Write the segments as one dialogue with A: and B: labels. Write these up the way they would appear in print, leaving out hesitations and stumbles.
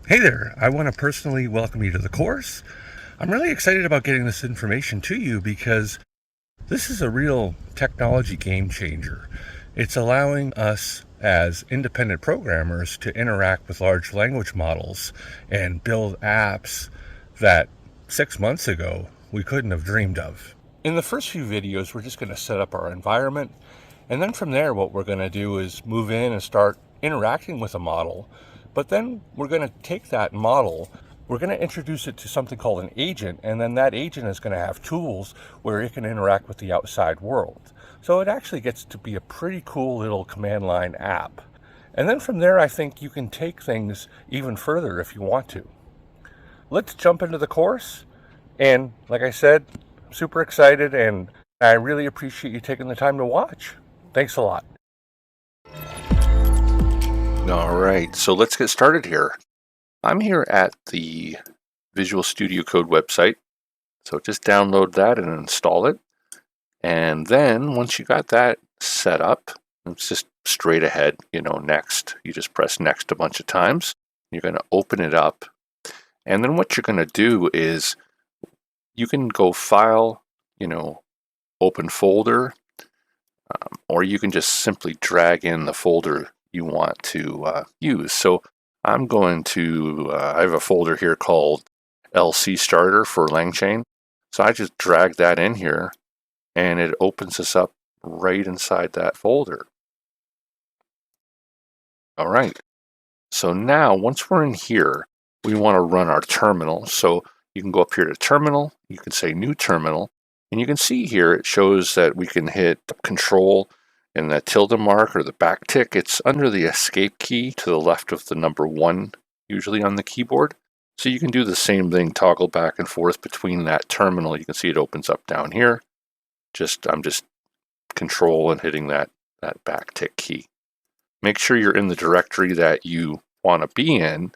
A: Hey there, I want to personally welcome you to the course. I'm really excited about getting this information to you because this is a real technology game changer. It's allowing us as independent programmers to interact with large language models and build apps that 6 months ago we couldn't have dreamed of. In the first few videos, we're just going to set up our environment, and then from there what we're going to do is move in and start interacting with a model. But then we're going to take that model, we're going to introduce it to something called an agent, and then that agent is going to have tools where it can interact with the outside world. So it actually gets to be a pretty cool little command line app. And then from there, I think you can take things even further if you want to. Let's jump into the course. And like I said, I'm super excited, and I really appreciate you taking the time to watch. Thanks a lot.
B: All right, so let's get started here. I'm here at the Visual Studio Code website. So just download that and install it. And then once you got that set up, it's just straight ahead, next. You just press next a bunch of times. You're going to open it up. And then what you're going to do is you can go File, Open Folder, or you can just simply drag in the folder you want to use. So I'm going to, I have a folder here called LC Starter for Langchain. So I just drag that in here and it opens us up right inside that folder. All right. So now once we're in here, we want to run our terminal. So you can go up here to Terminal, you can say New Terminal, and you can see here it shows that we can hit Control and the tilde mark or the backtick. It's under the escape key to the left of the number 1, usually on the keyboard. So you can do the same thing, toggle back and forth between that terminal. You can see it opens up down here. I'm just Control and hitting that backtick key. Make sure you're in the directory that you want to be in.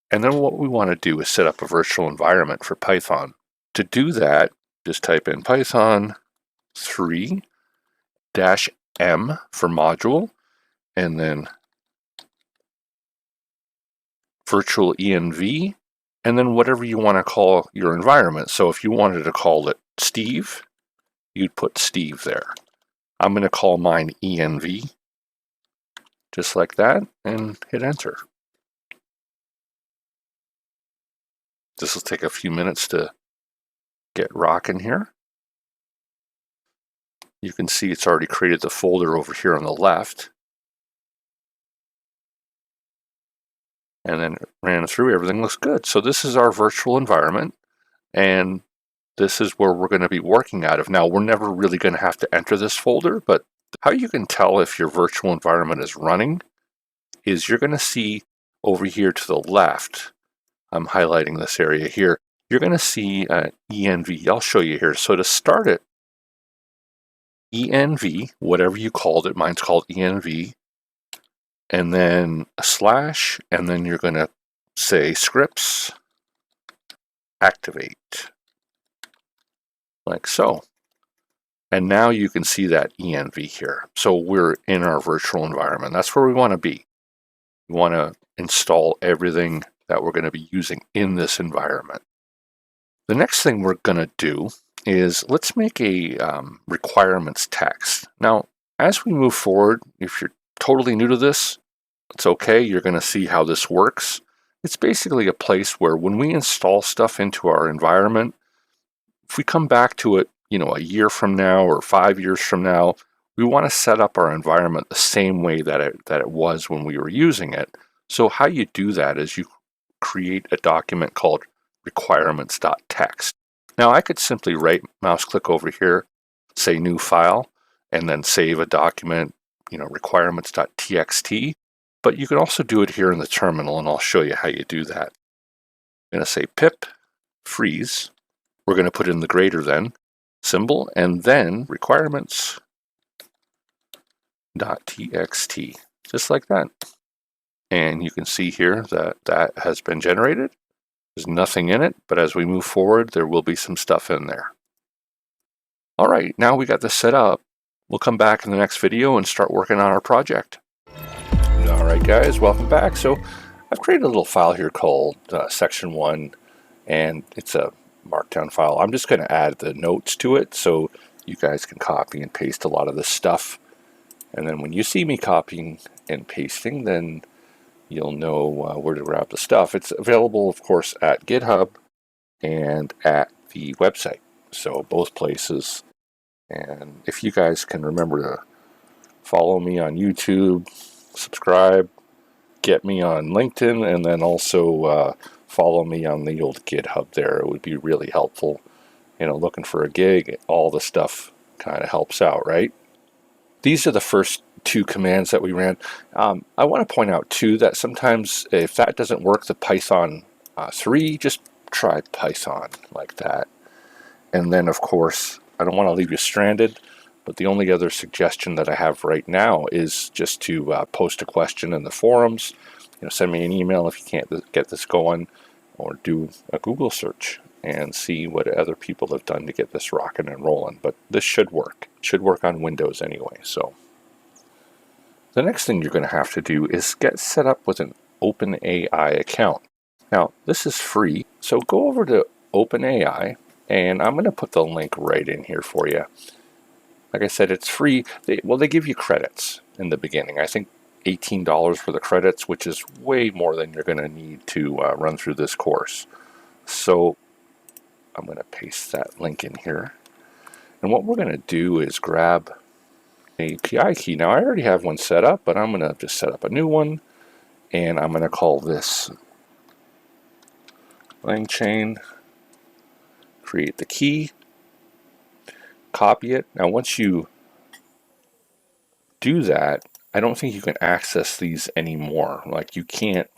B: And then what we want to do is set up a virtual environment for Python. To do that, just type in Python 3-M for module, and then virtual env, and then whatever you want to call your environment. So if you wanted to call it Steve, you'd put Steve there. I'm going to call mine env, just like that, and hit enter. This will take a few minutes to get rocking here. You can see it's already created the folder over here on the left. And then it ran through, everything looks good. So this is our virtual environment, and this is where we're going to be working out of. Now, we're never really going to have to enter this folder, but how you can tell if your virtual environment is running is you're going to see over here to the left, I'm highlighting this area here, you're going to see env. I'll show you here. So to start it, env, whatever you called it, mine's called env, and then a slash, and then you're going to say scripts activate, like so. And now you can see that env here. So we're in our virtual environment. That's where we want to be. We want to install everything that we're going to be using in this environment. The next thing we're going to do is let's make a requirementstxt. Now, as we move forward, if you're totally new to this, it's okay. You're going to see how this works. It's basically a place where when we install stuff into our environment, if we come back to it, a year from now or 5 years from now, we want to set up our environment the same way that it was when we were using it. So how you do that is you create a document called requirementstxt. Now I could simply right mouse click over here, say new file, and then save a document, requirements.txt. But you can also do it here in the terminal, and I'll show you how you do that. I'm going to say pip freeze. We're going to put in the greater than symbol, and then requirementstxt, just like that. And you can see here that that has been generated. There's nothing in it, but as we move forward, there will be some stuff in there. All right, now we got this set up. We'll come back in the next video and start working on our project. All right, guys, welcome back. So I've created a little file here called section 1, and it's a markdown file. I'm just going to add the notes to it so you guys can copy and paste a lot of this stuff. And then when you see me copying and pasting, then you'll know where to grab the stuff. It's available, of course, at GitHub and at the website. So both places. And if you guys can remember to follow me on YouTube, subscribe, get me on LinkedIn, and then also follow me on the old GitHub there. It would be really helpful. Looking for a gig, all the stuff kind of helps out, right? These are the first 2 commands that we ran. I want to point out too that sometimes if that doesn't work, the Python 3, just try Python like that. And then of course, I don't want to leave you stranded, but the only other suggestion that I have right now is just to post a question in the forums. Send me an email if you can't get this going, or do a Google search and see what other people have done to get this rocking and rolling. But this should work. It should work on Windows anyway. So the next thing you're going to have to do is get set up with an OpenAI account. Now, this is free, so go over to OpenAI, and I'm going to put the link right in here for you. Like I said, it's free. They give you credits in the beginning. I think $18 for the credits, which is way more than you're going to need to run through this course. So I'm going to paste that link in here. And what we're going to do is grab an API key. Now, I already have one set up, but I'm going to just set up a new one. And I'm going to call this Langchain. Create the key. Copy it. Now, once you do that, I don't think you can access these anymore. Like, you can't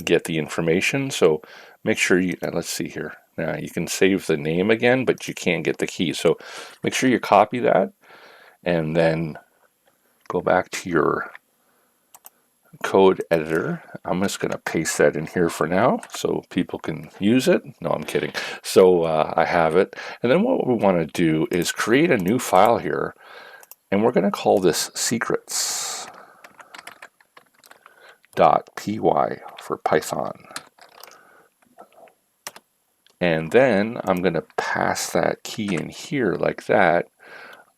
B: get the information. So make sure you, let's see here. Now you can save the name again, but you can't get the key. So make sure you copy that and then go back to your code editor. I'm just going to paste that in here for now so people can use it. No, I'm kidding. So I have it. And then what we want to do is create a new file here, and we're going to call this secrets.py for Python. And then I'm going to pass that key in here like that.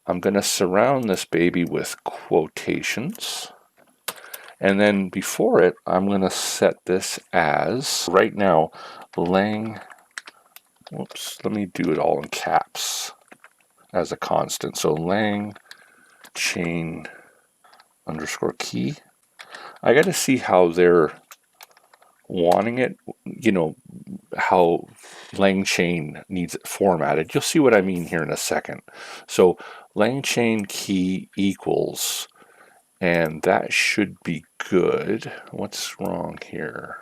B: I'm going to surround this baby with quotations. And then before it, I'm going to set this as, right now, let me do it all in caps as a constant. So Langchain underscore key. I got to see how they're wanting it, how Langchain needs it formatted. You'll see what I mean here in a second. So Langchain key equals, and that should be good. What's wrong here?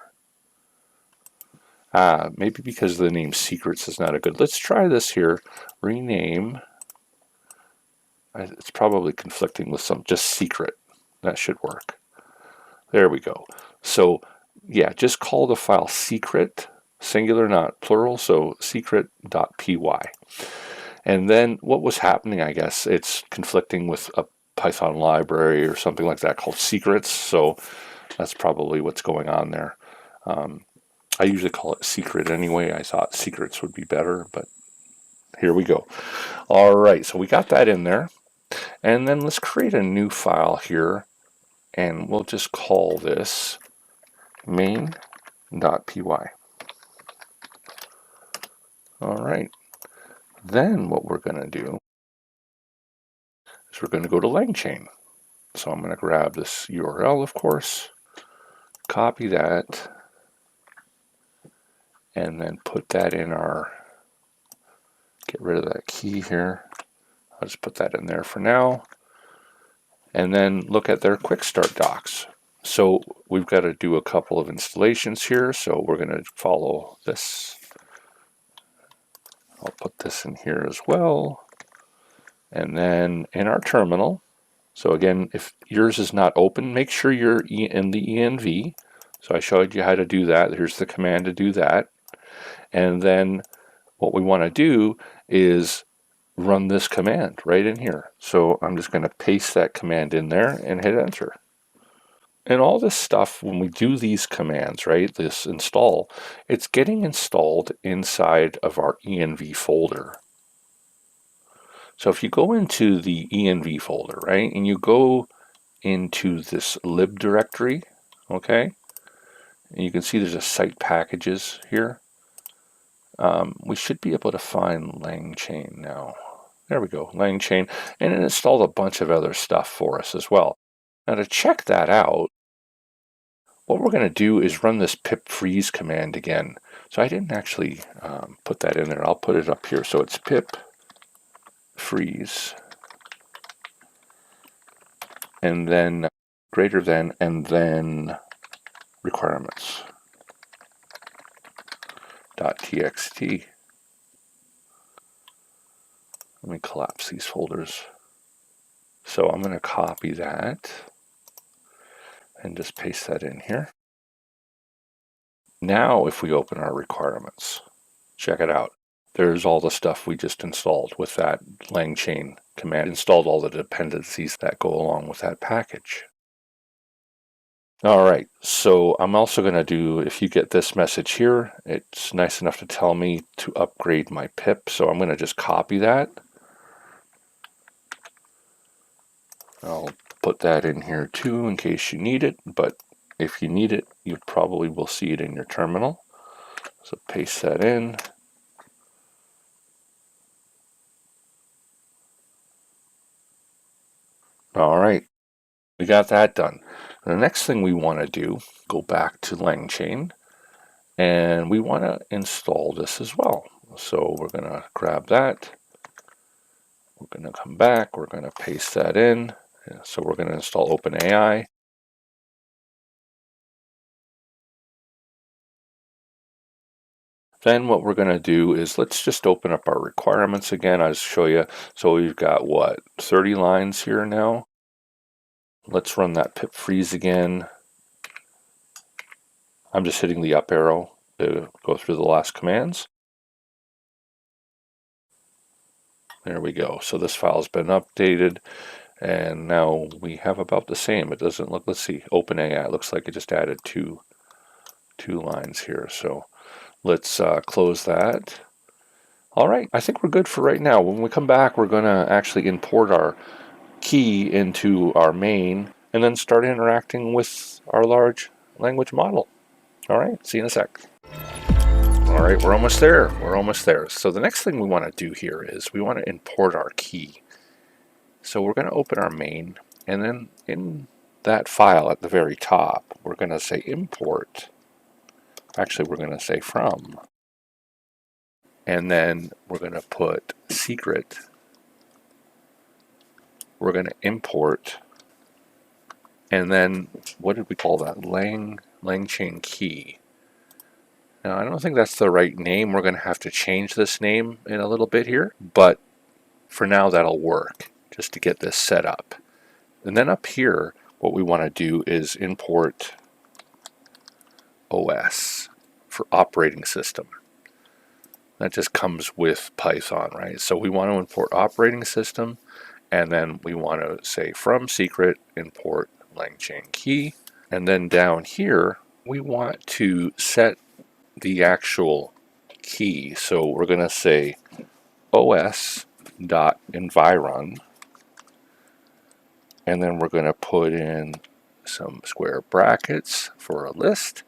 B: Maybe because the name secrets is not a good. Let's try this here. Rename. It's probably conflicting with just secret. That should work. There we go. So yeah, just call the file secret, singular, not plural, so secret.py. And then what was happening, I guess, it's conflicting with a Python library or something like that called secrets, so that's probably what's going on there. I usually call it secret anyway. I thought secrets would be better, but here we go. All right, so we got that in there. And then let's create a new file here, and we'll just call this main.py. All right. Then what we're going to do is we're going to go to Langchain. So I'm going to grab this URL, of course, copy that, and then put that in our, get rid of that key here. I'll just put that in there for now. And then look at their quick start docs. So we've got to do a couple of installations here. So we're going to follow this. I'll put this in here as well. And then in our terminal, so again, if yours is not open, make sure you're in the env. So I showed you how to do that. Here's the command to do that. And then what we want to do is run this command right in here. So I'm just going to paste that command in there and hit enter. And all this stuff, when we do these commands, right, this install, it's getting installed inside of our env folder. So if you go into the env folder, right, and you go into this lib directory, okay, and you can see there's a site packages here. We should be able to find Langchain now. There we go, Langchain, and it installed a bunch of other stuff for us as well. Now to check that out, what we're going to do is run this pip freeze command again. So I didn't actually put that in there. I'll put it up here. So it's pip freeze, and then greater than, and then requirements.txt. Let me collapse these folders. So I'm going to copy that and just paste that in here. Now if we open our requirements, check it out. There's all the stuff we just installed with that Langchain command. Installed all the dependencies that go along with that package. All right, so I'm also going to do, if you get this message here, it's nice enough to tell me to upgrade my pip. So I'm going to just copy that. I'll put that in here too in case you need it, but if you need it, you probably will see it in your terminal. So paste that in. All right, we got that done. The next thing we want to do, go back to Langchain, and we want to install this as well. So we're going to grab that. We're going to come back. We're going to paste that in. So we're going to install OpenAI. Then what we're going to do is let's just open up our requirements again. I'll show you. So we've got what, 30 lines here now. Let's run that pip freeze again. I'm just hitting the up arrow to go through the last commands. There we go. So this file's been updated, and now we have about the same. It doesn't look, let's see, OpenAI. It looks like it just added two lines here. So let's close that. All right, I think we're good for right now. When we come back, we're going to actually import our key into our main and then start interacting with our large language model. All right, see you in a sec. All right, we're almost there. We're almost there. So the next thing we want to do here is we want to import our key. So we're going to open our main, and then in that file at the very top, we're going to say import. Actually, we're going to say from. And then we're going to put secret. We're going to import. And then, what did we call that? Langchain key. Now, I don't think that's the right name. We're going to have to change this name in a little bit here. But for now, that'll work, just to get this set up. And then up here, what we want to do is import OS for operating system. That just comes with Python, right? So we want to import operating system, and then we want to say from secret import Langchain key. And then down here, we want to set the actual key. So we're going to say os.environ, and then we're going to put in some square brackets for a list,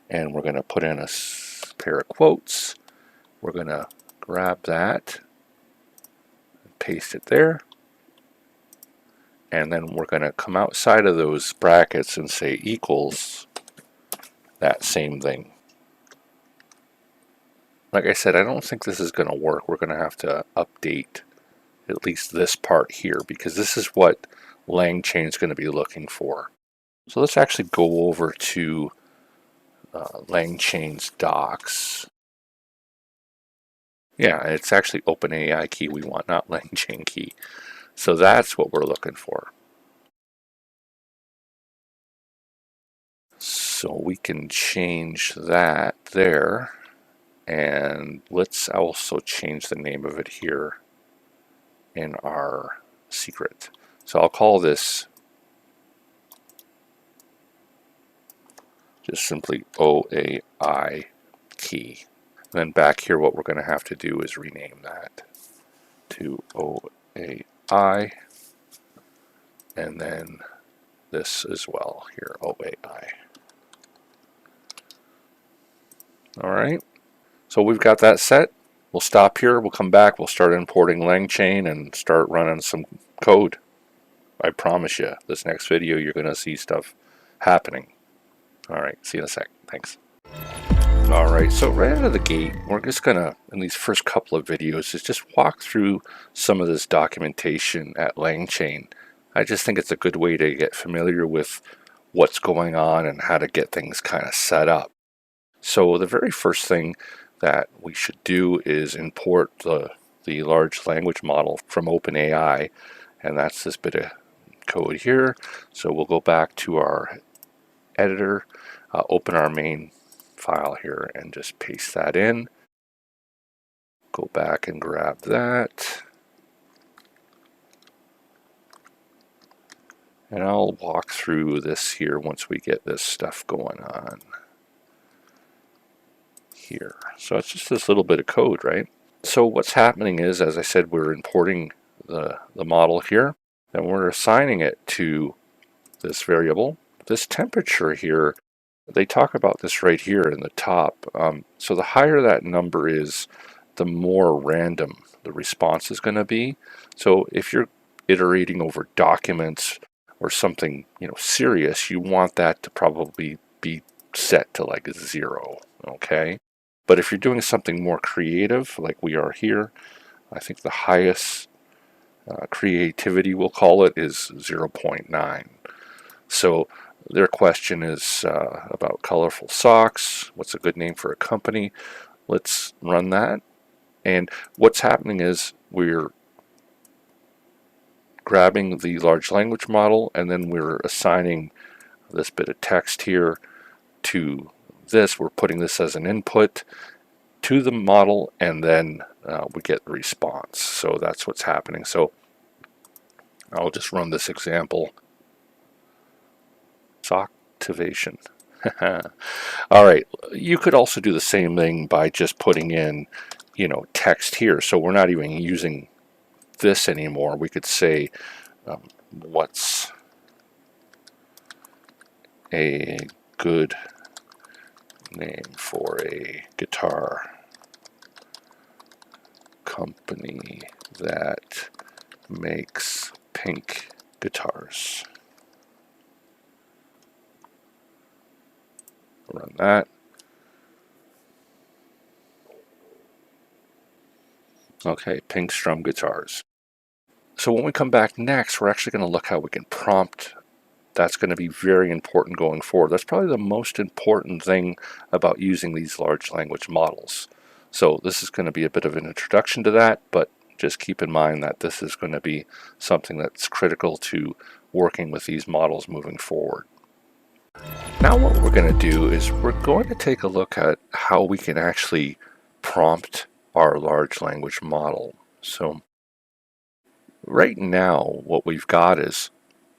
B: and we're going to put in a pair of quotes. We're going to grab that, paste it there, and then we're going to come outside of those brackets and say equals that same thing. Like I said, I don't think this is going to work. We're going to have to update at least this part here, because this is what Langchain is going to be looking for. So let's actually go over to Langchain's docs. Yeah, it's actually OpenAI key we want, not Langchain key. So that's what we're looking for. So we can change that there. And let's also change the name of it here in our secret. So I'll call this just simply OAI key. And then back here, what we're going to have to do is rename that to OAI, and then this as well here, OAI. All right, so we've got that set. We'll stop here, we'll come back, we'll start importing Langchain and start running some code. I promise you, this next video, you're going to see stuff happening. All right, see you in a sec. Thanks. All right, so right out of the gate, we're just going to, in these first couple of videos, is just walk through some of this documentation at Langchain. I just think it's a good way to get familiar with what's going on and how to get things kind of set up. So the very first thing that we should do is import the large language model from OpenAI, and that's this bit of code here. So we'll go back to our editor, open our main file here, and just paste that in. Go back and grab that. And I'll walk through this here once we get this stuff going on here. So it's just this little bit of code, right? So what's happening is, as I said, we're importing the model here, and we're assigning it to this variable. This temperature here, they talk about this right here in the top. So the higher that number is, the more random the response is going to be. So if you're iterating over documents or something, serious, you want that to probably be set to like 0, okay? But if you're doing something more creative, like we are here, I think the highest creativity, we'll call it, is 0.9. So their question is about colorful socks. What's a good name for a company? Let's run that. And what's happening is we're grabbing the large language model, and then we're assigning this bit of text here to this. We're putting this as an input to the model, and then we get the response. So that's what's happening. So I'll just run this example. Activation. All right, you could also do the same thing by just putting in, text here. So we're not even using this anymore. We could say, what's a good name for a guitar company that makes pink guitars? Run that. Okay, pink strum guitars. So when we come back next, we're actually going to look how we can prompt. That's going to be very important going forward. That's probably the most important thing about using these large language models. So this is going to be a bit of an introduction to that, but just keep in mind that this is going to be something that's critical to working with these models moving forward. Now what we're going to do is we're going to take a look at how we can actually prompt our large language model. So right now what we've got is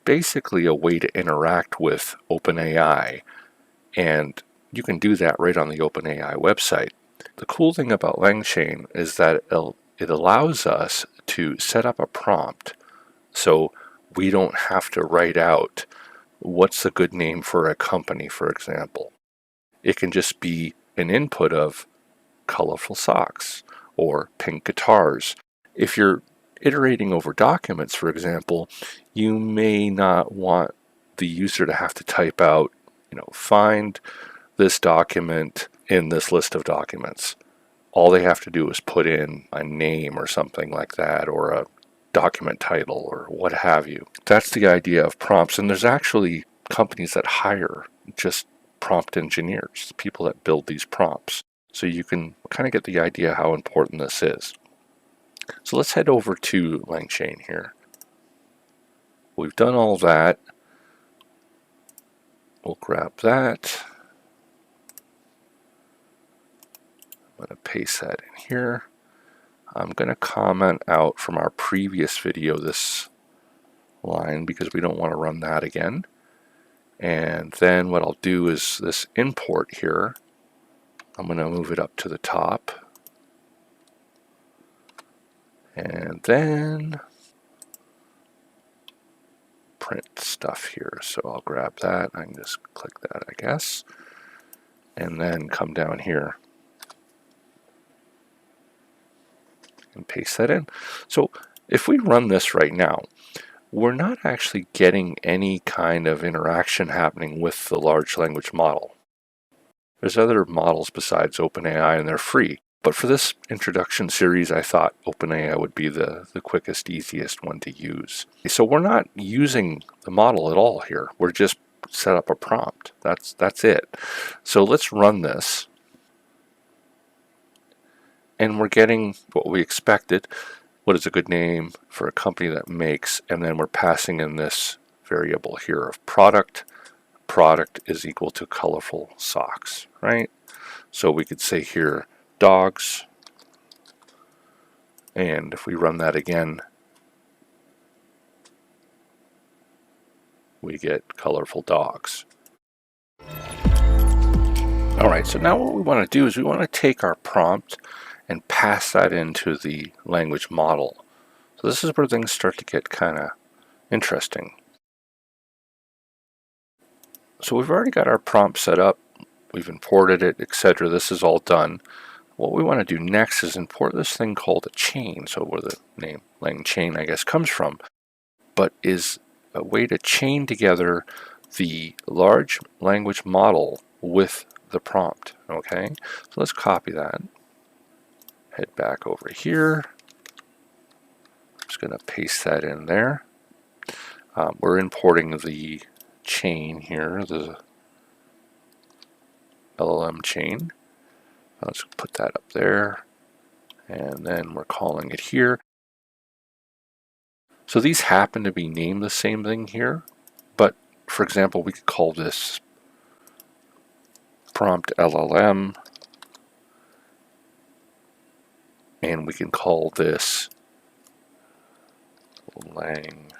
B: basically a way to interact with OpenAI, and you can do that right on the OpenAI website. The cool thing about Langchain is that it allows us to set up a prompt, so we don't have to write out what's a good name for a company, for example. It can just be an input of colorful socks or pink guitars. If you're iterating over documents, for example, you may not want the user to have to type out, find this document in this list of documents. All they have to do is put in a name or something like that, or a document title or what have you. That's the idea of prompts, and there's actually companies that hire just prompt engineers, people that build these prompts. So you can kind of get the idea how important this is. So let's head over to Langchain here. We've done all that. We'll grab that. I'm going to paste that in here. I'm going to comment out from our previous video this line because we don't want to run that again. And then what I'll do is this import here, I'm going to move it up to the top. And then print stuff here. So I'll grab that. I can just click that, I guess. And then come down here and paste that in. So if we run this right now, we're not actually getting any kind of interaction happening with the large language model. There's other models besides OpenAI, and they're free. But for this introduction series, I thought OpenAI would be the quickest, easiest one to use. So we're not using the model at all here. We're just set up a prompt. That's it. So let's run this. And we're getting what we expected. What is a good name for a company that makes, and then we're passing in this variable here of product. Product is equal to colorful socks, right? So we could say here dogs, and if we run that again, we get colorful dogs. All right, so now what we want to do is we want to take our prompt and pass that into the language model. So this is where things start to get kind of interesting. So we've already got our prompt set up, we've imported it, etc. This is all done. What we want to do next is import this thing called a chain, so where the name Langchain, I guess, comes from, but is a way to chain together the large language model with the prompt. Okay, so let's copy that, head back over here. I'm just going to paste that in there. We're importing the chain here, the LLM chain. Let's put that up there, and then we're calling it here. So these happen to be named the same thing here, but for example, we could call this prompt LLM, and we can call this Lang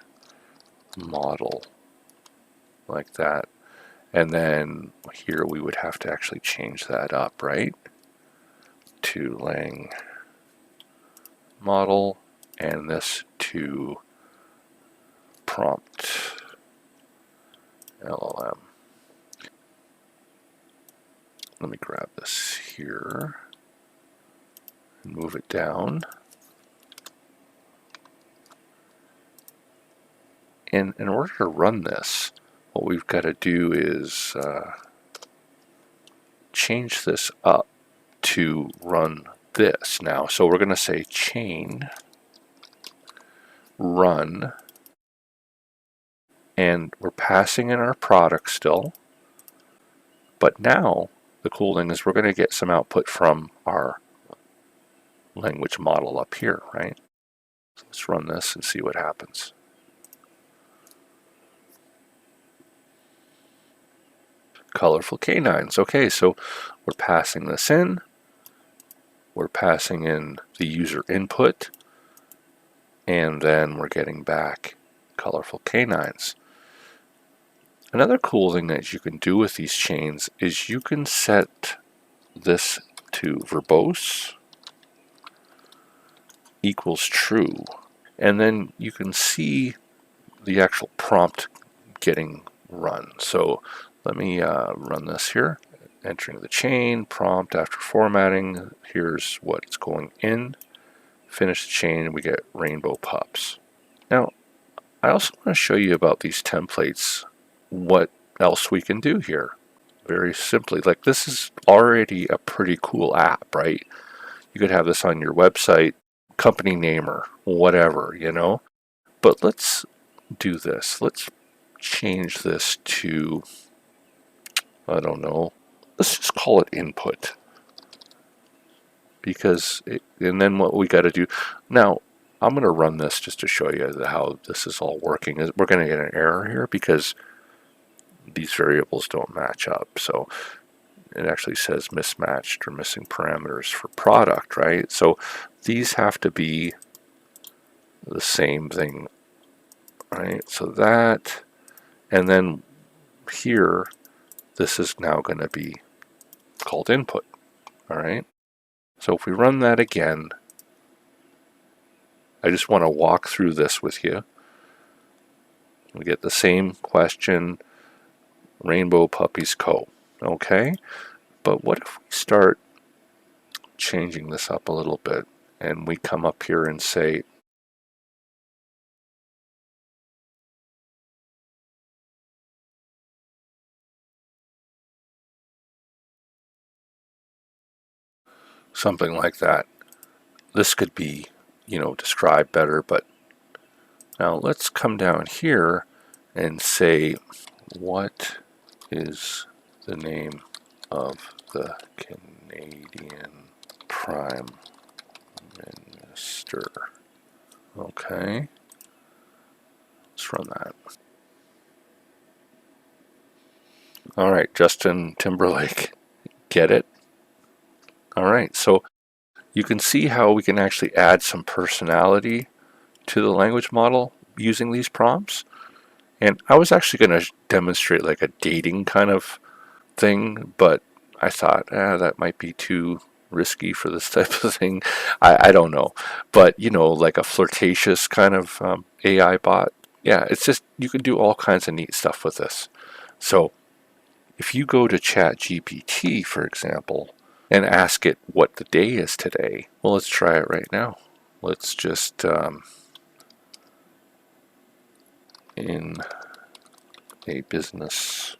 B: model, like that. And then here we would have to actually change that up, right? To Lang model, and this to prompt LLM. Let me grab this here and move it down. And in order to run this, what we've got to do is change this up to run this now. So we're going to say chain run, and we're passing in our product still. But now the cool thing is we're going to get some output from our language model up here, right? So let's run this and see what happens. Colorful canines. Okay, so we're passing this in. We're passing in the user input, and then we're getting back colorful canines. Another cool thing that you can do with these chains is you can set this to verbose equals true, and then you can see the actual prompt getting run. So let me run this here, entering the chain, prompt after formatting, here's what's going in, finish the chain, and we get rainbow pups. Now, I also want to show you about these templates, what else we can do here. Very simply, like this is already a pretty cool app, right? You could have this on your website, company name or whatever, you know? But let's do this. Let's change this to, I don't know, let's just call it input. Because, and then what we got to do, now I'm going to run this just to show you how this is all working. We're going to get an error here because these variables don't match up. So it actually says mismatched or missing parameters for product, right? So these have to be the same thing, right? So that, and then up here, this is now going to be called input. All right. So if we run that again, I just want to walk through this with you. We get the same question, Rainbow Puppies Co. Okay. But what if we start changing this up a little bit and we come up here and say, something like that. This could be, described better, but now let's come down here and say, what is the name of the Canadian Prime Minister? Okay, let's run that. All right, Justin Timberlake, get it? All right, so you can see how we can actually add some personality to the language model using these prompts. And I was actually going to demonstrate like a dating kind of thing, but I thought that might be too risky for this type of thing. I don't know. But, like a flirtatious kind of AI bot. Yeah, it's just, you can do all kinds of neat stuff with this. So if you go to Chat GPT, for example, and ask it what the day is today, well, let's try it right now. Let's just, in a business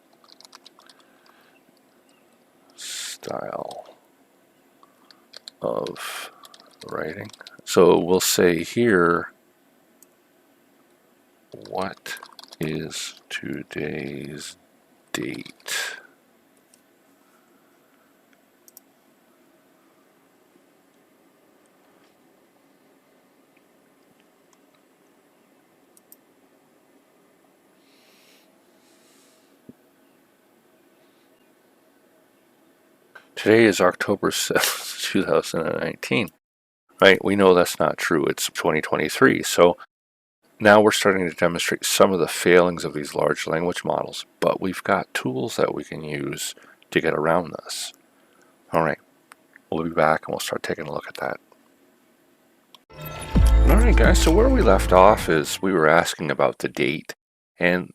B: style of writing. So we'll say here, what is today's date? Today is October 7th, 2019. Right? We know that's not true. It's 2023. So now we're starting to demonstrate some of the failings of these large language models, but we've got tools that we can use to get around this. All right, we'll be back and we'll start taking a look at that. All right, guys, so where we left off is we were asking about the date, and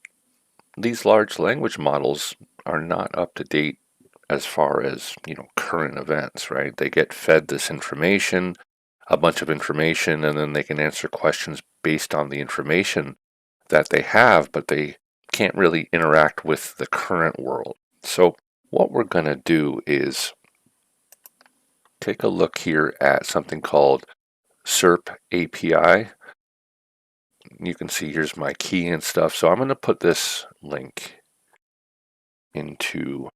B: these large language models are not up to date as far as, current events, right? They get fed this information, a bunch of information, and then they can answer questions based on the information that they have, but they can't really interact with the current world. So what we're going to do is take a look here at something called SERP API. You can see here's my key and stuff. So I'm going to put this link into,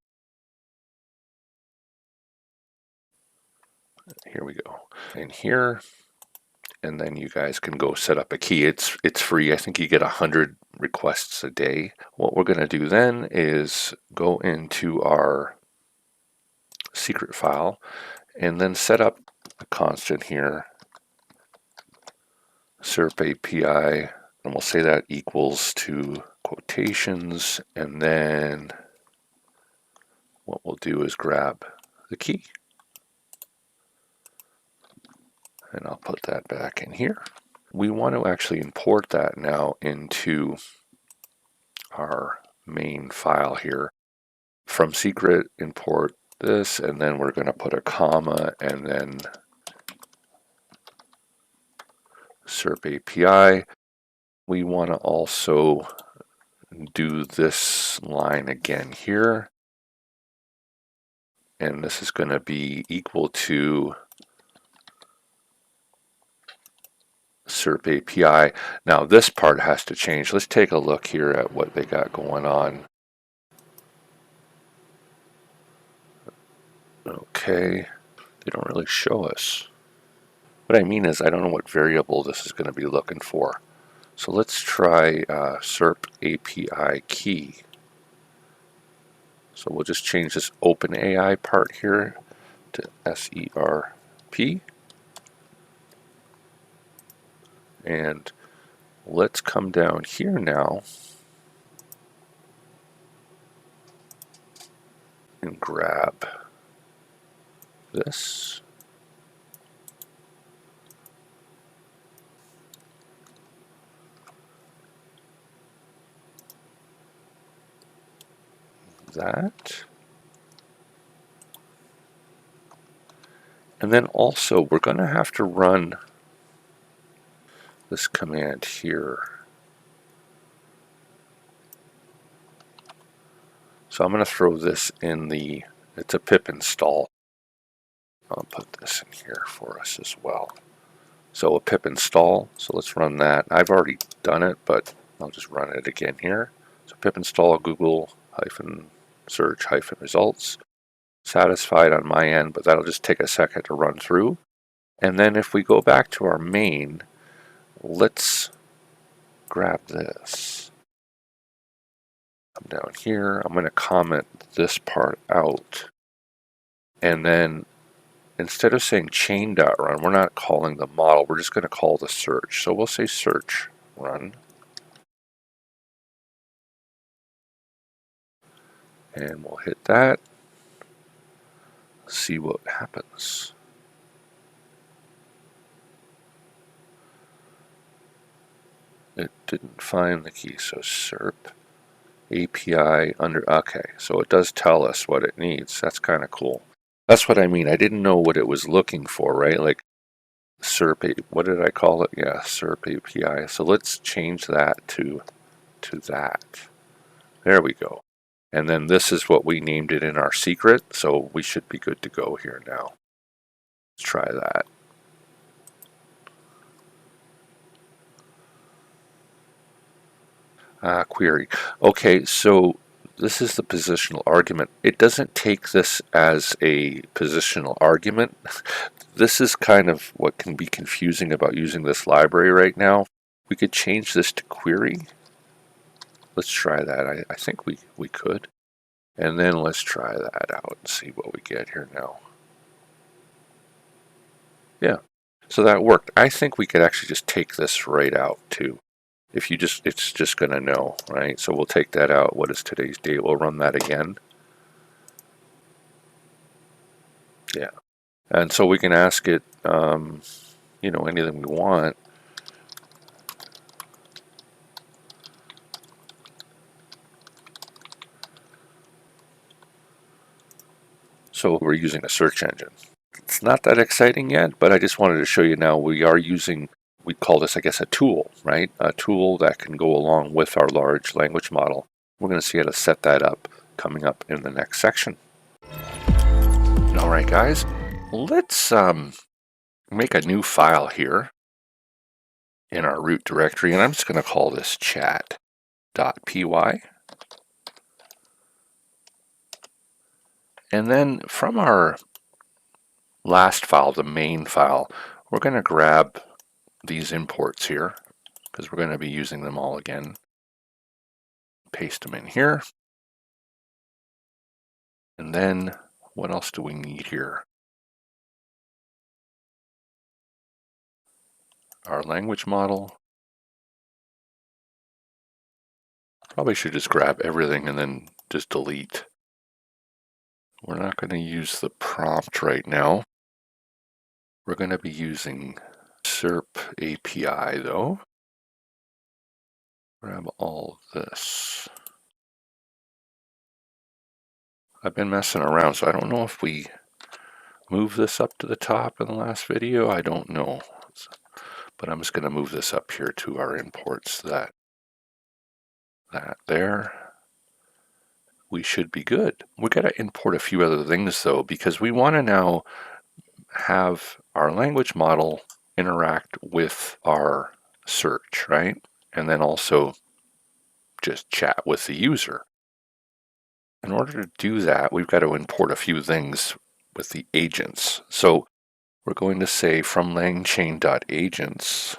B: here we go, in here. And then you guys can go set up a key. It's free. I think you get 100 requests a day. What we're going to do then is go into our secret file and then set up a constant here, SERP API, and we'll say that equals to quotations, and then what we'll do is grab the key, and I'll put that back in here. We want to actually import that now into our main file here. From secret, import this, and then we're going to put a comma and then SERP API. We want to also do this line again here, and this is going to be equal to SERP API. Now this part has to change. Let's take a look here at what they got going on. Okay, they don't really show us. What I mean is I don't know what variable this is going to be looking for. So let's try SERP API key. So we'll just change this OpenAI part here to SERP. And let's come down here now and grab this. That. And then also we're going to have to run this command here. So I'm going to throw this in the, it's a pip install. I'll put this in here for us as well. So a pip install, so let's run that. I've already done it, but I'll just run it again here. So pip install Google search results. Satisfied on my end, but that'll just take a second to run through. And then if we go back to our main, let's grab this. Come down here, I'm going to comment this part out. And then instead of saying chain.run, we're not calling the model, we're just going to call the search. So we'll say search run. And we'll hit that. See what happens. It didn't find the key, so SERP API under, okay, so it does tell us what it needs. That's kind of cool. That's what I mean. I didn't know what it was looking for, right? Like SERP, what did I call it? Yeah, SERP API. So let's change that to that. There we go. And then this is what we named it in our secret, so we should be good to go here now. Let's try that. Query. Okay, so this is the positional argument. It doesn't take this as a positional argument. This is kind of what can be confusing about using this library right now. We could change this to query. Let's try that. I think we could. And then let's try that out and see what we get here now. Yeah, so that worked. I think we could actually just take this right out too. If you just, it's just going to know, right? So we'll take that out. What is today's date? We'll run that again. Yeah. And so we can ask it, you know, anything we want. So we're using a search engine. It's not that exciting yet, but I just wanted to show you now we are using, we call this, I guess, a tool, right? A tool that can go along with our large language model. We're going to see how to set that up coming up in the next section. All right, guys, let's make a new file here in our root directory, and I'm just going to call this chat.py. And then from our last file, the main file, we're going to grab these imports here because we're going to be using them all again. Paste them in here. And then what else do we need here? Our language model. Probably should just grab everything and then just delete. We're not going to use the prompt right now. We're going to be using SERP API though. Grab all this. I've been messing around, so I don't know if we move this up to the top in the last video. I don't know. But I'm just going to move this up here to our imports. That there. We should be good. We got to import a few other things though, because we want to now have our language model interact with our search, right? And then also just chat with the user. In order to do that, we've got to import a few things with the agents. So we're going to say from langchain.agents,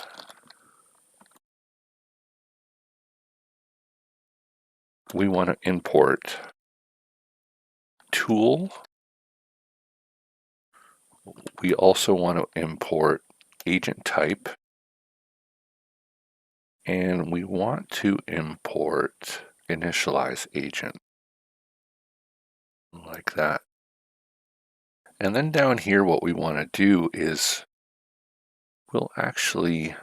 B: we want to import tool. We also want to import agent type. And we want to import initialize agent. like that. And then down here, what we want to do is we'll actually,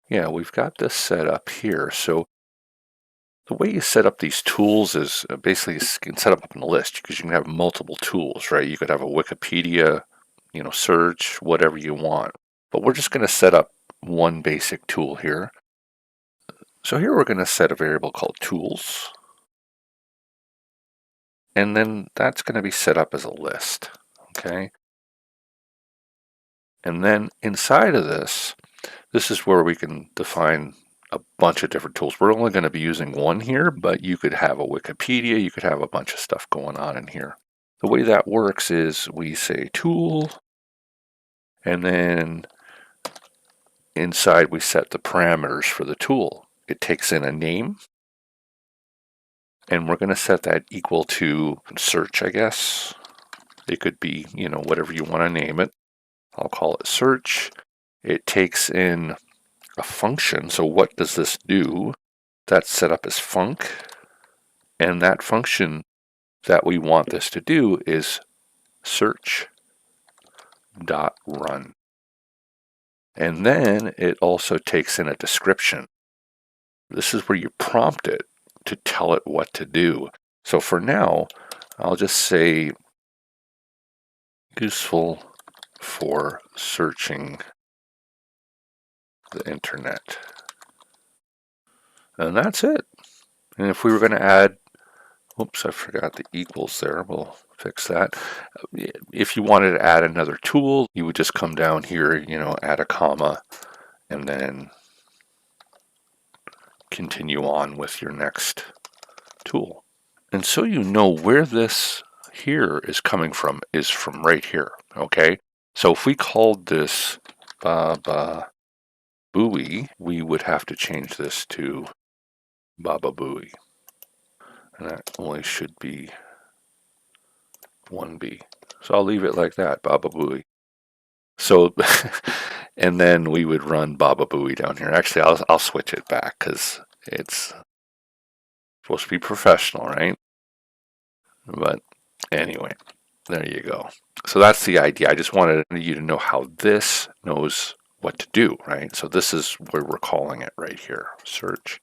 B: yeah, we've got this set up here. So the way you set up these tools is basically you can set up in a list because you can have multiple tools, right? You could have a Wikipedia, search, whatever you want. But we're just going to set up one basic tool here. So here we're going to set a variable called tools. And then that's going to be set up as a list, okay? And then inside of this is where we can define a bunch of different tools. We're only going to be using one here, but you could have a Wikipedia, you could have a bunch of stuff going on in here. The way that works is we say tool, and then inside we set the parameters for the tool. It takes in a name, and we're going to set that equal to search, I guess. It could be, whatever you want to name it. I'll call it search. It takes in a function. So what does this do? That's set up as func. And that function that we want this to do is search.run. And then it also takes in a description. This is where you prompt it to tell it what to do. So for now, I'll just say useful for searching the internet. And that's it. And if we were going to add, oops, I forgot the equals there. We'll fix that. If you wanted to add another tool, you would just come down here, add a comma, and then continue on with your next tool. And so you know where this here is coming from is from right here, okay? So if we called this Baba Booey, we would have to change this to Baba Booey. And that only should be 1B. So I'll leave it like that, Baba Booey. So, and then we would run Baba Booey down here. Actually, I'll switch it back because it's supposed to be professional, right? But anyway, there you go. So that's the idea. I just wanted you to know how this knows what to do, right? So this is where we're calling it right here, search.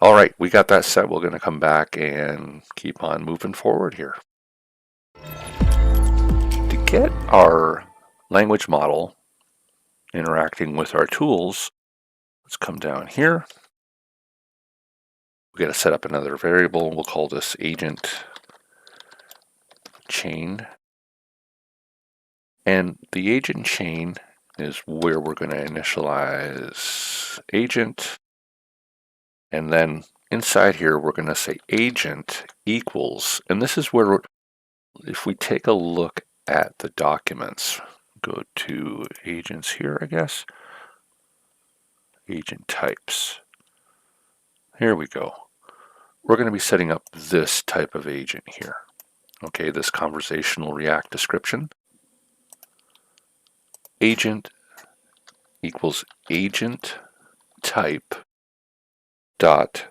B: All right, we got that set. We're going to come back and keep on moving forward here. To get our language model interacting with our tools, let's come down here. We got to set up another variable. We'll call this agent chain. And the agent chain is where we're going to initialize agent. And then inside here, we're going to say agent equals. And this is where, if we take a look at the documents, go to agents here, I guess. Agent types. Here we go. We're going to be setting up this type of agent here. Okay, this conversational React description. Agent equals agent type dot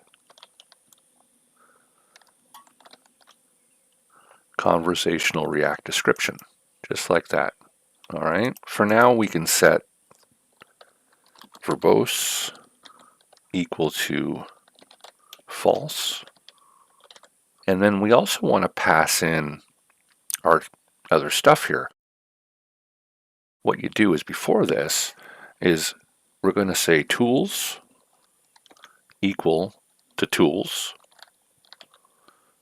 B: conversational React description, just like that. All right, for now we can set verbose equal to false. And then we also want to pass in our other stuff here. What you do is before this is we're going to say tools equal to tools,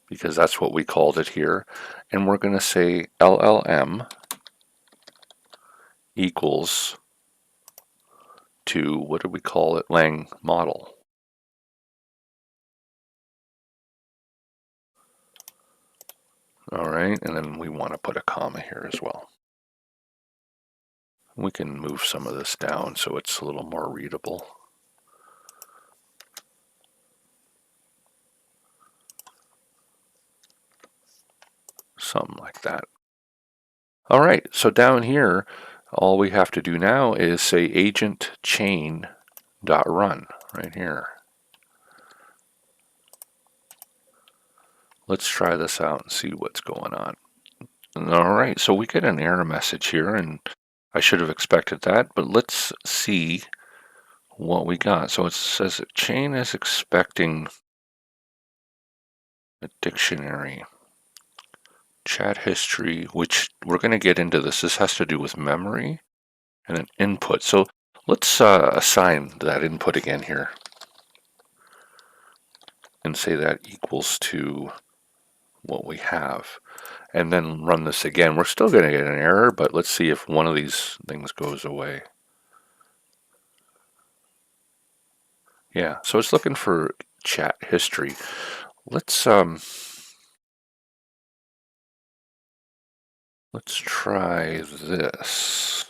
B: because that's what we called it here. And we're going to say LLM equals to, what do we call it, Lang model. All right, and then we want to put a comma here as well. We can move some of this down so it's a little more readable. Something like that. All right, so down here, all we have to do now is say agent chain .run right here. Let's try this out and see what's going on. All right, so we get an error message here, and I should have expected that, but let's see what we got. So it says chain is expecting a dictionary, chat history, which we're going to get into this. This has to do with memory and an input. So let's assign that input again here and say that equals to what we have. And then run this again. We're still going to get an error, but let's see if one of these things goes away. Yeah, so it's looking for chat history. Let's try this.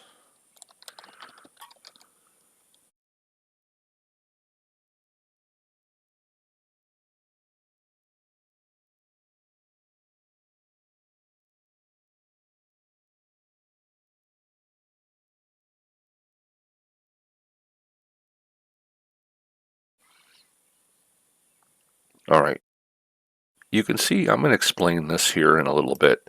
B: All right. You can see I'm going to explain this here in a little bit.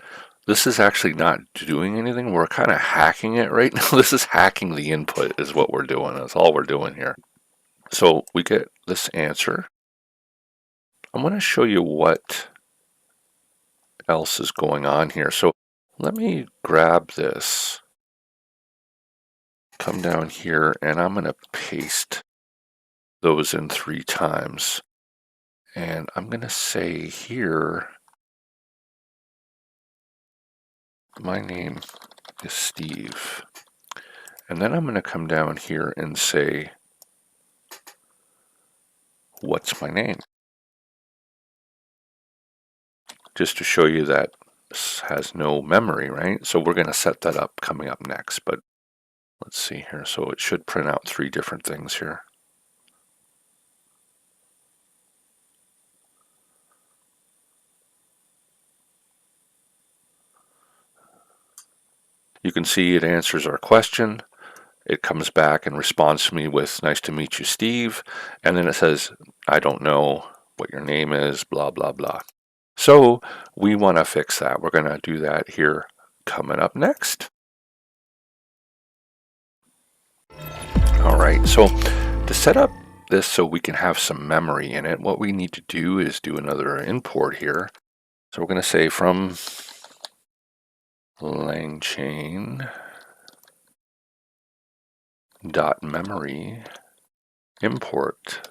B: This is actually not doing anything. We're kind of hacking it right now. This is hacking the input is what we're doing. That's all we're doing here. So we get this answer. I'm going to show you what else is going on here. So let me grab this, come down here, and I'm going to paste those in 3 times. And I'm going to say here, my name is Steve. And then I'm going to come down here and say, what's my name? Just to show you that this has no memory, right? So we're going to set that up coming up next. But let's see here. So it should print out 3 different things here. You can see it answers our question. It comes back and responds to me with, nice to meet you, Steve. And then it says, I don't know what your name is, blah, blah, blah. So we want to fix that. We're going to do that here coming up next. All right, so to set up this so we can have some memory in it, what we need to do is do another import here. So we're going to say from Langchain dot memory import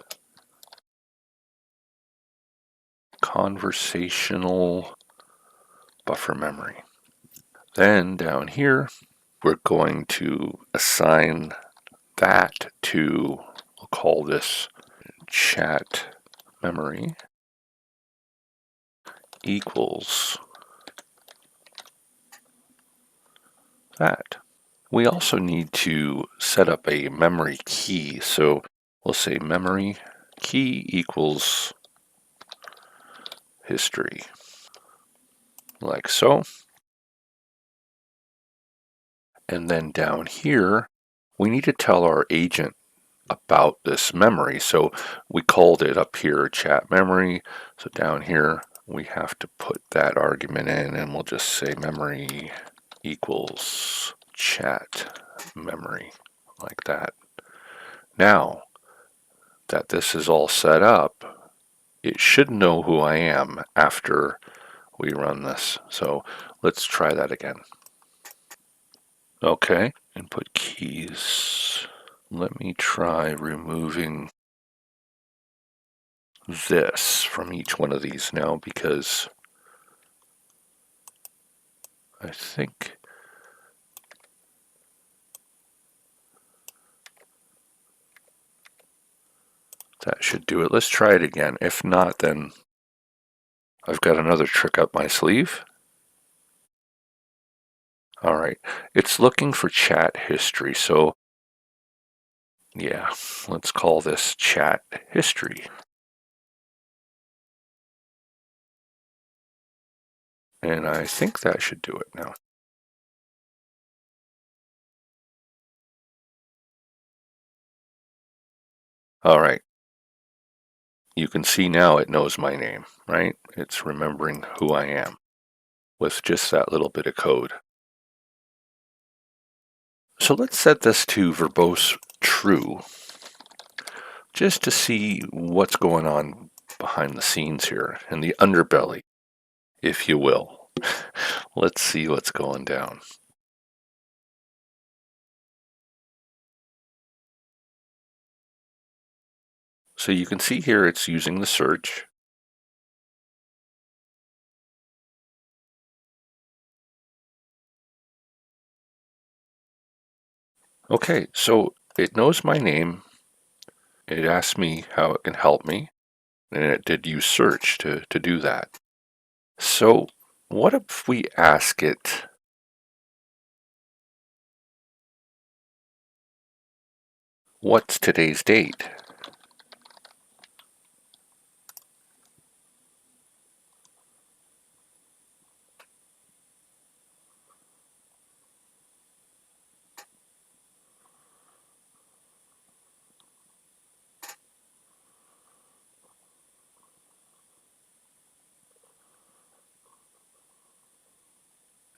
B: conversational buffer memory. Then down here, we're going to assign that to, we'll call this chat memory equals that. We also need to set up a memory key. So we'll say memory key equals history, like so. And then down here, we need to tell our agent about this memory. So we called it up here chat memory. So down here, we have to put that argument in, and we'll just say memory equals chat memory, like that. Now that this is all set up, it should know who I am after we run this. So let's try that again. Okay, input keys. Let me try removing this from each one of these now, because I think that should do it. Let's try it again. If not, then I've got another trick up my sleeve. All right, it's looking for chat history. So yeah, let's call this chat history. And I think that should do it now. All right. you can see now it knows my name, right? It's remembering who I am with just that little bit of code. So let's set this to verbose true, just to see what's going on behind the scenes here, in the underbelly, if you will. Let's see what's going down. So you can see here it's using the search. Okay, so it knows my name. It asked me how it can help me, and it did use search to do that. So what if we ask it, what's today's date?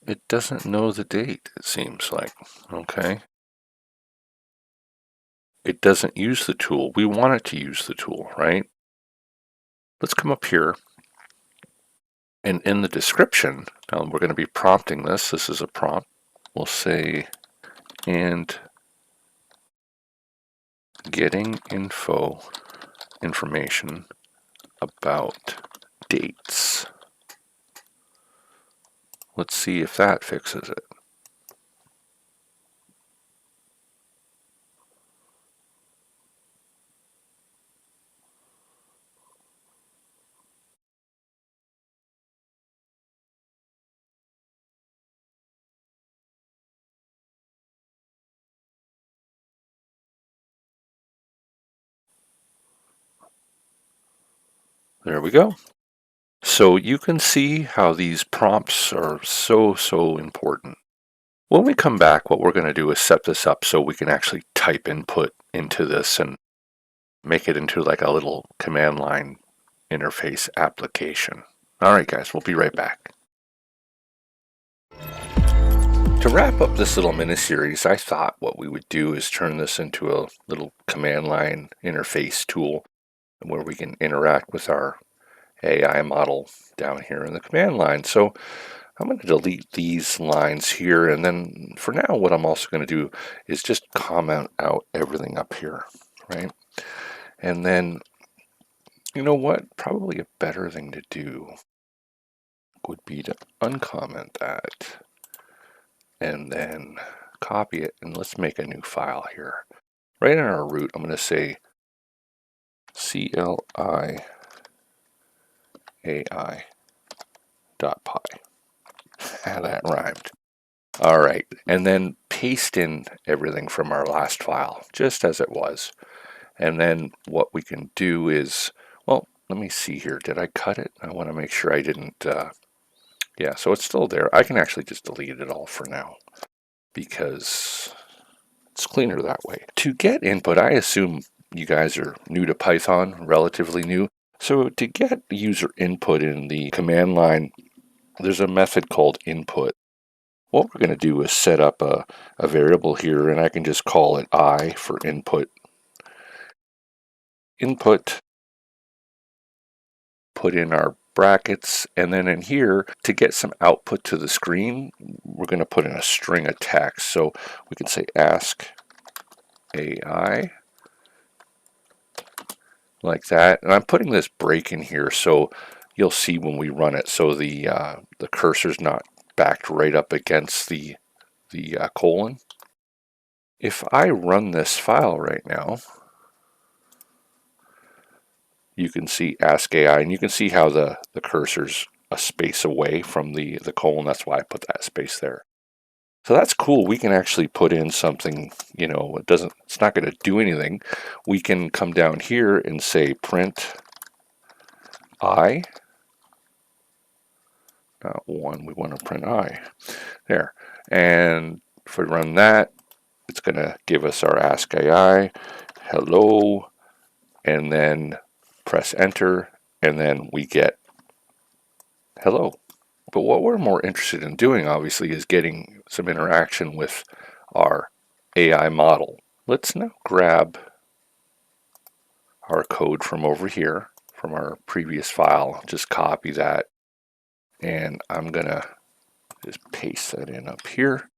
B: It doesn't know the date, it seems like. Okay. It doesn't use the tool. We want it to use the tool, right? Let's come up here. And in the description, now we're going to be prompting this. This is a prompt. We'll say, and getting information about dates. Let's see if that fixes it. There we go. So you can see how these prompts are so important. When we come back, what we're going to do is set this up so we can actually type input into this and make it into like a little command line interface application. All right, guys, we'll be right back. To wrap up this little mini-series, I thought what we would do is turn this into a little command line interface tool where we can interact with our AI model down here in the command line. So I'm going to delete these lines here, and then for now what I'm also going to do is just comment out everything up here, right? And then, you know what, probably a better thing to do would be to uncomment that and then copy it, and let's make a new file here. Right in our root, I'm going to say CLI AI.py. That rhymed. All right, and then paste in everything from our last file, just as it was. And then what we can do is, well, let me see here. Did I cut it? I want to make sure I didn't. Yeah, so it's still there. I can actually just delete it all for now because it's cleaner that way. To get input, I assume you guys are new to Python, relatively new. So to get user input in the command line, there's a method called input. What we're going to do is set up a variable here, and I can just call it I for input. Input, put in our brackets, and then in here, to get some output to the screen, we're going to put in a string of text. So we can say ask AI, like that. And I'm putting this break in here so you'll see when we run it, so the cursor's not backed right up against the colon. If I run this file right now, you can see ask AI, and you can see how the cursor's a space away from the colon. That's why I put that space there. So that's cool. We can actually put in something, you know, it's not going to do anything. We can come down here and say print I, not one, we want to print I. There. And if we run that, it's going to give us our ask AI, hello, and then press enter, and then we get hello. But what we're more interested in doing, obviously, is getting some interaction with our AI model. Let's now grab our code from over here, from our previous file, just copy that, and I'm gonna just paste that in up here,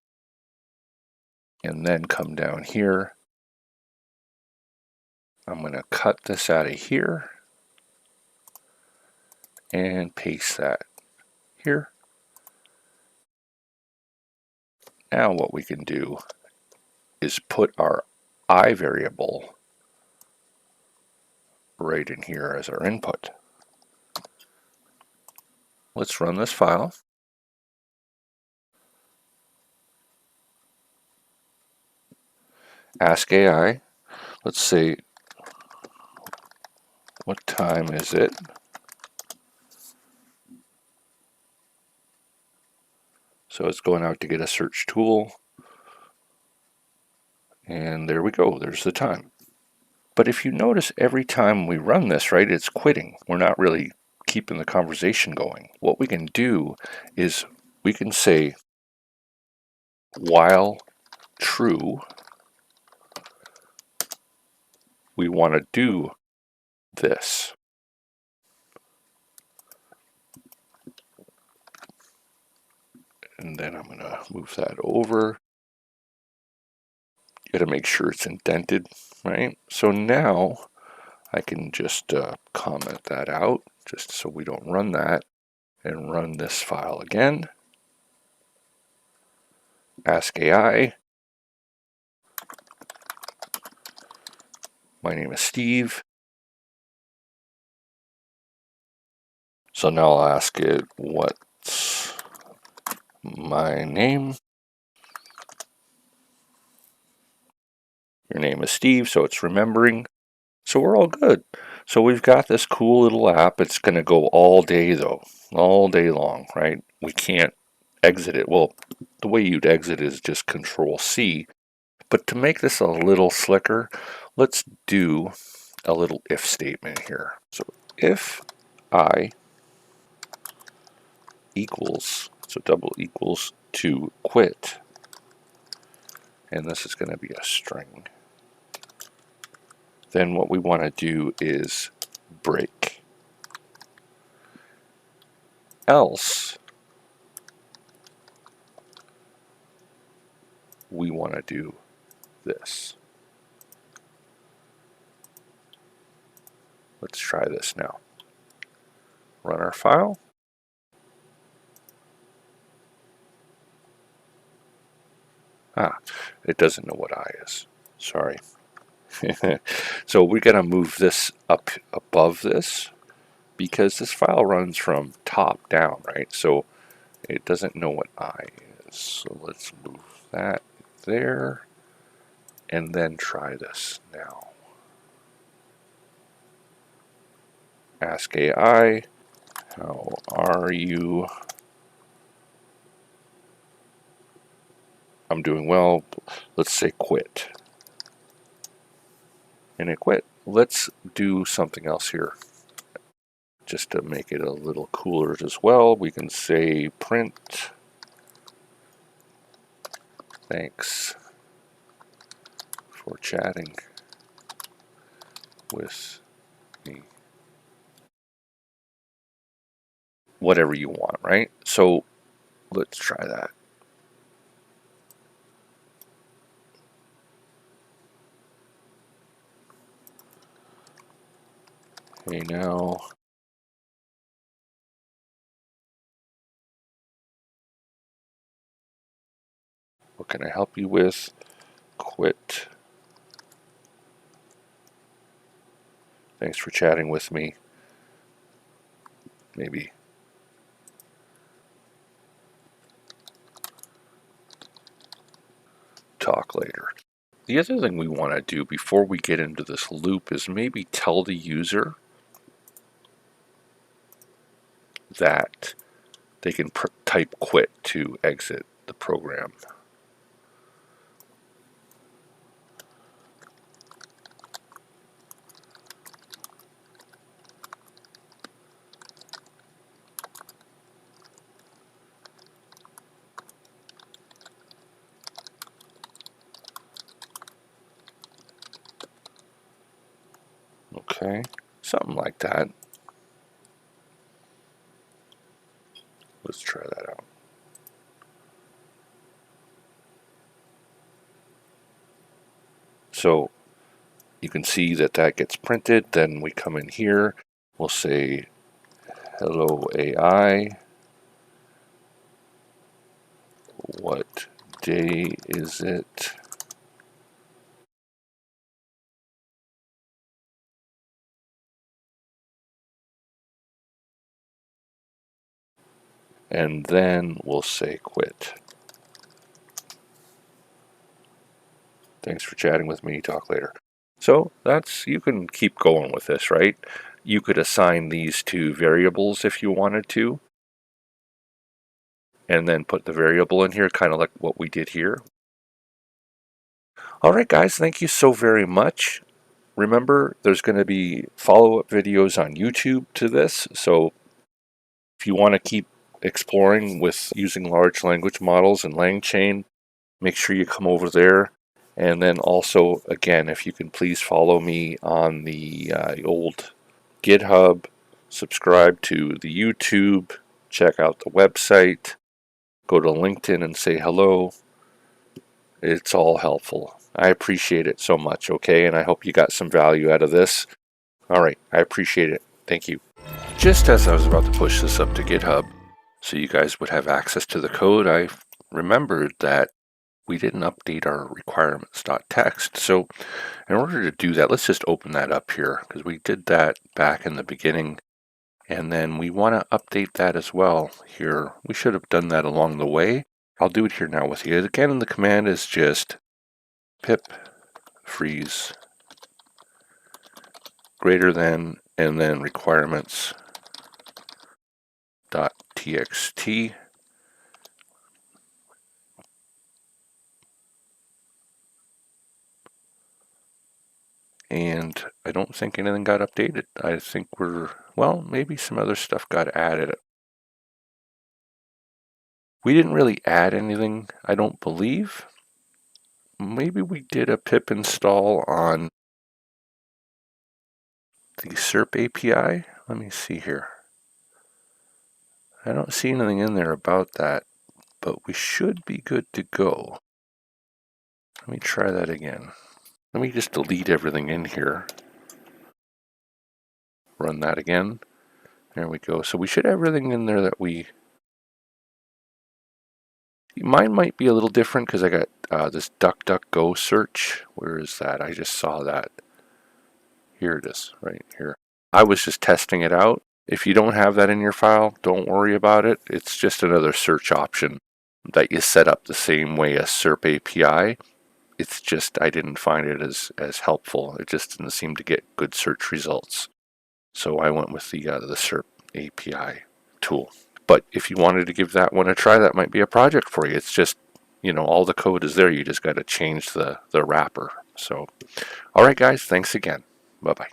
B: and then come down here. I'm gonna cut this out of here, and paste that here. Now what we can do is put our I variable right in here as our input. Let's run this file. Ask AI. Let's say, what time is it? So it's going out to get a search tool. And there we go, there's the time. But if you notice, every time we run this, right, it's quitting. We're not really keeping the conversation going. What we can do is we can say, while true, we want to do this. And then I'm going to move that over. You got to make sure it's indented, right? So now I can just comment that out, just so we don't run that, and run this file again. Ask AI. My name is Steve. So now I'll ask it, what's my name? Your name is Steve, so it's remembering. So we're all good. So we've got this cool little app. It's going to go all day though, all day long, right? We can't exit it. Well, the way you'd exit is just Control C. But to make this a little slicker, let's do a little if statement here. So if I equals, so double equals to quit, and this is going to be a string, then what we want to do is break. Else, we want to do this. Let's try this now. Run our file. It doesn't know what I is. Sorry. So we're going to move this up above this, because this file runs from top down, right? So it doesn't know what I is. So let's move that there, and then try this now. Ask AI, how are you? I'm doing well. Let's say quit. And it quit. Let's do something else here. Just to make it a little cooler as well, we can say print. Thanks for chatting with me. Whatever you want, right? So let's try that. Hey now. What can I help you with? Quit. Thanks for chatting with me. Maybe talk later. The other thing we want to do before we get into this loop is maybe tell the user that they can type quit to exit the program. Okay, something like that. Let's try that out. So you can see that that gets printed. Then we come in here. We'll say, hello AI. What day is it? And then we'll say quit. Thanks for chatting with me. Talk later. So that's, you can keep going with this, right? You could assign these to variables if you wanted to, and then put the variable in here, kind of like what we did here. All right, guys, thank you so very much. Remember, there's going to be follow-up videos on YouTube to this, so if you want to keep exploring with using large language models and LangChain, make sure you come over there. And then also, again, if you can please follow me on the old GitHub, subscribe to the YouTube, check out the website, go to LinkedIn and say hello. It's all helpful. I appreciate it so much, okay? And I hope you got some value out of this. All right, I appreciate it. Thank you. Just as I was about to push this up to GitHub, so you guys would have access to the code, I remembered that we didn't update our requirementstxt. So in order to do that, let's just open that up here, because we did that back in the beginning. And then we want to update that as well here. We should have done that along the way. I'll do it here now with you. Again, the command is just pip freeze greater than, and then requirementstxt. And I don't think anything got updated. I think well, maybe some other stuff got added. We didn't really add anything, I don't believe. Maybe we did a pip install on the SERP API. Let me see here. I don't see anything in there about that, but we should be good to go. Let me try that again. Let me just delete everything in here. Run that again. There we go. So we should have everything in there that we... Mine might be a little different because I got this DuckDuckGo search. Where is that? I just saw that. Here it is, right here. I was just testing it out. If you don't have that in your file, don't worry about it. It's just another search option that you set up the same way as SERP API. It's just I didn't find it as helpful. It just didn't seem to get good search results. So I went with the SERP API tool. But if you wanted to give that one a try, that might be a project for you. It's just, you know, all the code is there. You just got to change the wrapper. So, all right, guys, thanks again. Bye-bye.